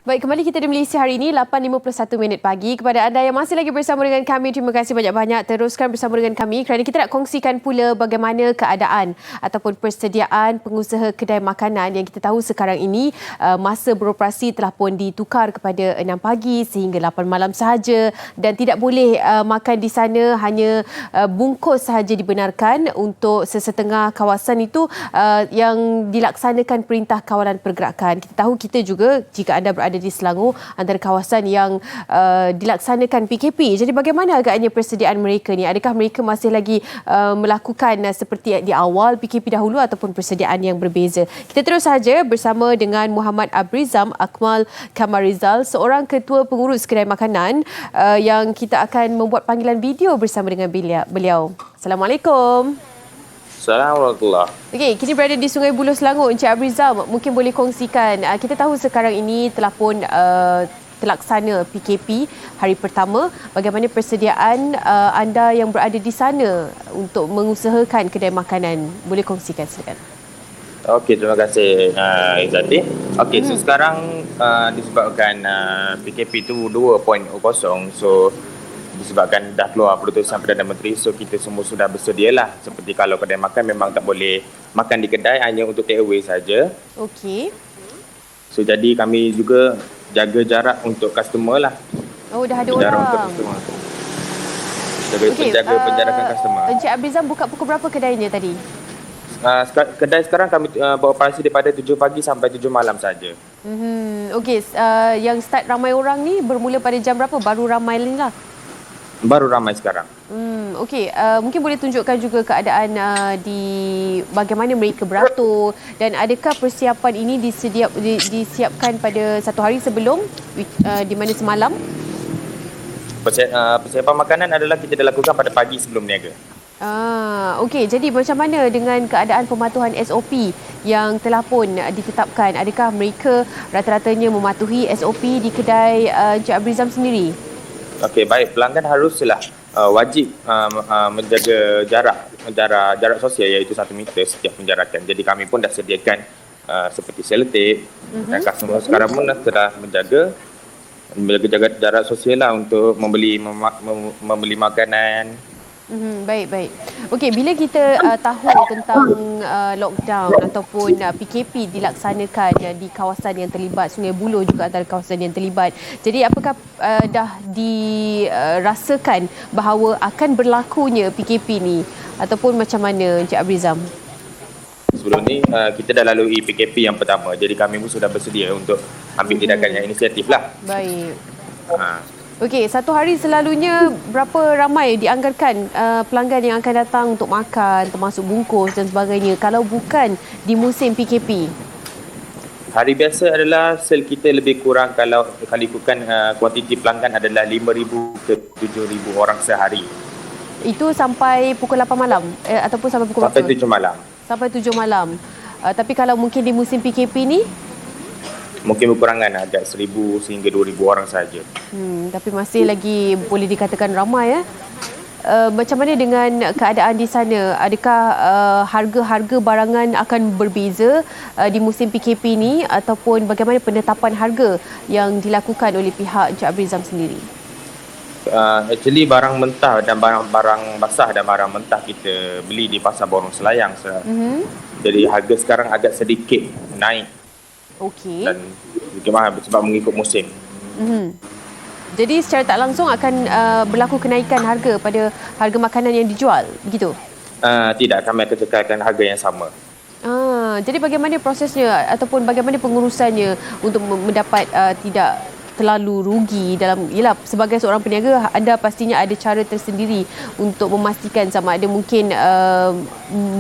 Baik, kembali kita di Malaysia hari ini 8.51 minit pagi. Kepada anda yang masih lagi bersama dengan kami, terima kasih banyak-banyak. Teruskan bersama dengan kami kerana kita nak kongsikan pula bagaimana keadaan ataupun persediaan pengusaha kedai makanan yang kita tahu sekarang ini masa beroperasi telah pun ditukar kepada 6 pagi sehingga 8 malam sahaja dan tidak boleh makan di sana, hanya bungkus sahaja dibenarkan untuk sesetengah kawasan itu yang dilaksanakan Perintah Kawalan Pergerakan. Kita tahu kita juga jika anda berada di Selangor antara kawasan yang dilaksanakan PKP. Jadi bagaimana agaknya persediaan mereka ni? Adakah mereka masih lagi melakukan seperti di awal PKP dahulu ataupun persediaan yang berbeza? Kita terus saja bersama dengan Muhammad Abrizam Akmal Kamarizal, seorang ketua pengurus kedai makanan yang kita akan membuat panggilan video bersama dengan beliau. Assalamualaikum. Assalamualaikum. Okey, kini berada di Sungai Buloh, Selangor. Encik Abrizal, mungkin boleh kongsikan. Kita tahu sekarang ini telah pun terlaksana PKP hari pertama. Bagaimana persediaan anda yang berada di sana untuk mengusahakan kedai makanan? Boleh kongsikan silakan. Okey, terima kasih Izzati. Okey, so sekarang disebabkan PKP itu 2.0, so disebabkan dah keluar keputusan Perdana Menteri, so kita semua sudah bersedialah. Seperti kalau kedai makan memang tak boleh makan di kedai, hanya untuk take away saja. Okey. So jadi kami juga jaga jarak untuk customer lah. Oh, dah ada jarak orang. untuk customer. Jaga penjarakan customer. Encik Abrizam buka pukul berapa kedainya tadi? Kedai sekarang kami beroperasi daripada 7 pagi sampai 7 malam saja. Okey, yang start ramai orang ni bermula pada jam berapa? Baru ramai ni lah. Baru ramai sekarang. Okey, mungkin boleh tunjukkan juga keadaan di bagaimana mereka beratur dan adakah persiapan ini disiapkan pada satu hari sebelum di mana semalam? Persiapan makanan adalah kita dah lakukan pada pagi sebelum niaga. Okey, jadi macam mana dengan keadaan pematuhan SOP yang telah pun ditetapkan? Adakah mereka rata-ratanya mematuhi SOP di kedai Encik Abrizam sendiri? Okey, baik. Pelanggan haruslah wajib menjaga jarak sosial, iaitu 1 meter setiap penjarakan. Jadi kami pun dah sediakan seperti selotip. Dan customer sekarang pun telah menjaga jarak sosial lah untuk membeli makanan. Baik. Okey, bila kita tahu tentang lockdown ataupun PKP dilaksanakan di kawasan yang terlibat, Sungai Buloh juga antara kawasan yang terlibat. Jadi apakah dah dirasakan bahawa akan berlakunya PKP ni ataupun macam mana Encik Abrizam? Sebelum ni kita dah lalui PKP yang pertama. Jadi kami pun sudah bersedia untuk ambil tindakan yang inisiatif lah. Baik. Okey, satu hari selalunya berapa ramai dianggarkan pelanggan yang akan datang untuk makan, termasuk bungkus dan sebagainya kalau bukan di musim PKP? Hari biasa adalah sel kita lebih kurang kalau ikutkan kuantiti pelanggan adalah 5,000 ke 7,000 orang sehari. Itu sampai pukul 8 malam ataupun sampai pukul berapa? Sampai 7 malam. Sampai 7 malam. Tapi kalau mungkin di musim PKP ni? Mungkin berkurangan agak 1,000 sehingga 2,000 orang saja. Tapi masih lagi boleh dikatakan ramai ya. Macam mana dengan keadaan di sana? Adakah harga-harga barangan akan berbeza di musim PKP ni ataupun bagaimana penetapan harga yang dilakukan oleh pihak Encik Abrizam sendiri? Actually barang mentah dan barang basah dan barang mentah kita beli di Pasar Borong Selayang. Jadi harga sekarang agak sedikit naik. Okey. Dan sebab mengikut musim. Jadi secara tak langsung akan berlaku kenaikan harga pada harga makanan yang dijual, begitu? Tidak, kami akan kekalkan harga yang sama. Jadi bagaimana prosesnya ataupun bagaimana pengurusannya untuk mendapat tidak terlalu rugi dalam, yalah, sebagai seorang peniaga anda pastinya ada cara tersendiri untuk memastikan sama ada mungkin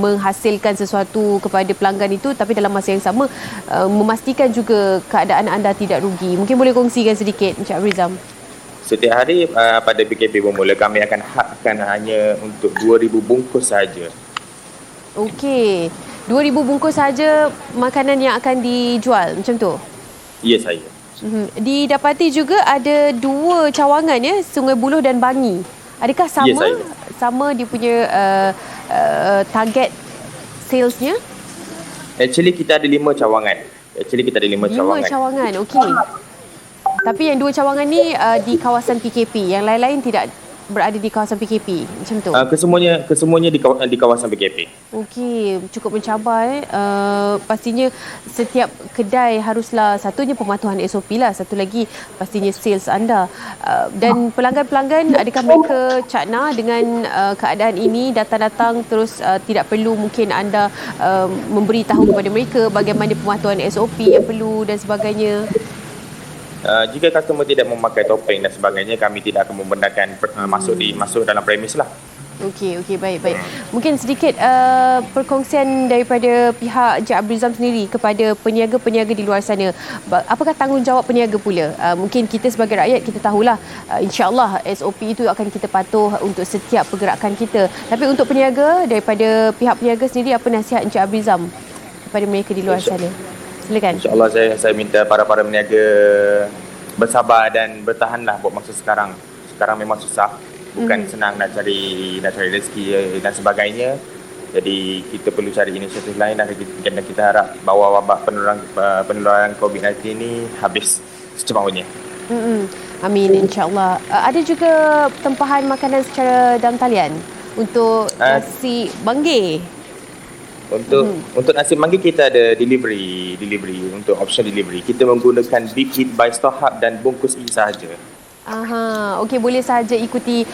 menghasilkan sesuatu kepada pelanggan itu tapi dalam masa yang sama memastikan juga keadaan anda tidak rugi. Mungkin boleh kongsikan sedikit Encik Abrizam. Setiap hari pada PKP bermula kami akan hadkan hanya untuk 2,000 bungkus sahaja. Okey, 2,000 bungkus sahaja makanan yang akan dijual macam tu? Ya, saya. Didapati juga ada 2 cawangan ya, Sungai Buloh dan Bangi. Adakah sama? Ya, sama dia punya target salesnya? Actually kita ada 5 cawangan. 5 cawangan. Okey. Tapi yang dua cawangan ni di kawasan PKP, yang lain-lain tidak berada di kawasan PKP, macam tu? Kesemuanya di kawasan PKP. Okey, cukup mencabar. Pastinya setiap kedai haruslah, satunya pematuhan SOP lah, satu lagi pastinya sales anda. Dan pelanggan-pelanggan, adakah mereka cakna dengan keadaan ini, datang-datang terus tidak perlu mungkin anda memberitahu kepada mereka bagaimana pematuhan SOP yang perlu dan sebagainya? Jika customer tidak memakai topeng dan sebagainya, kami tidak akan membenarkan masuk dalam premis lah. Okey, baik. Mungkin sedikit perkongsian daripada pihak Encik Abrizam sendiri kepada peniaga-peniaga di luar sana. Apakah tanggungjawab peniaga pula? Mungkin kita sebagai rakyat, kita tahulah insya-Allah SOP itu akan kita patuh untuk setiap pergerakan kita. Tapi untuk peniaga, daripada pihak peniaga sendiri, apa nasihat Encik Abrizam kepada mereka di luar sana? Silakan. InsyaAllah saya minta para peniaga bersabar dan bertahanlah buat masa sekarang. Sekarang memang susah. Bukan senang nak cari rezeki dan sebagainya. Jadi kita perlu cari inisiatif lain dan kita harap bahawa wabak penularan COVID-19 ini habis secepatnya. Amin, insya-Allah. Ada juga tempahan makanan secara dalam talian untuk nasi bangge. Untuk nasi manggi kita ada delivery untuk option delivery. Kita menggunakan Big Hit by StoreHub dan bungkus E sahaja. Okey, boleh sahaja ikuti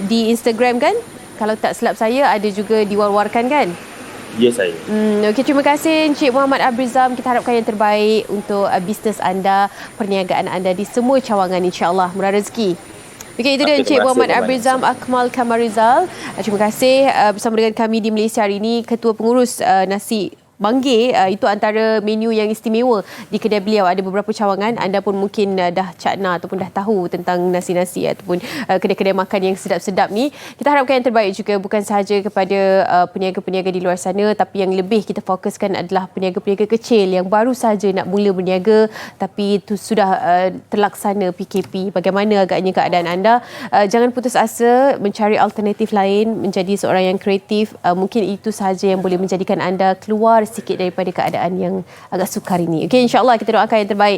di Instagram kan? Kalau tak silap saya ada juga diwar-warkan kan? Ya, saya. Okey, terima kasih Encik Muhammad Abrizam. Kita harapkan yang terbaik untuk bisnes anda, perniagaan anda di semua cawangan, insya-Allah murah rezeki. Okey, itu dia Encik Muhammad Abrizam Akmal Kamarizal. Terima kasih bersama dengan kami di Malaysia hari ini, Ketua Pengurus Nasi Bangge. Itu antara menu yang istimewa di kedai beliau. Ada beberapa cawangan. Anda pun mungkin dah cakna ataupun dah tahu tentang nasi-nasi ataupun kedai-kedai makan yang sedap-sedap ni. Kita harapkan yang terbaik juga, bukan sahaja kepada peniaga-peniaga di luar sana, tapi yang lebih kita fokuskan adalah peniaga-peniaga kecil yang baru saja nak mula berniaga tapi itu sudah terlaksana PKP. Bagaimana agaknya keadaan anda? Jangan putus asa, mencari alternatif lain, menjadi seorang yang kreatif. Mungkin itu sahaja yang boleh menjadikan anda keluar sikit daripada keadaan yang agak sukar ini. Okey, insya-Allah kita doakan yang terbaik.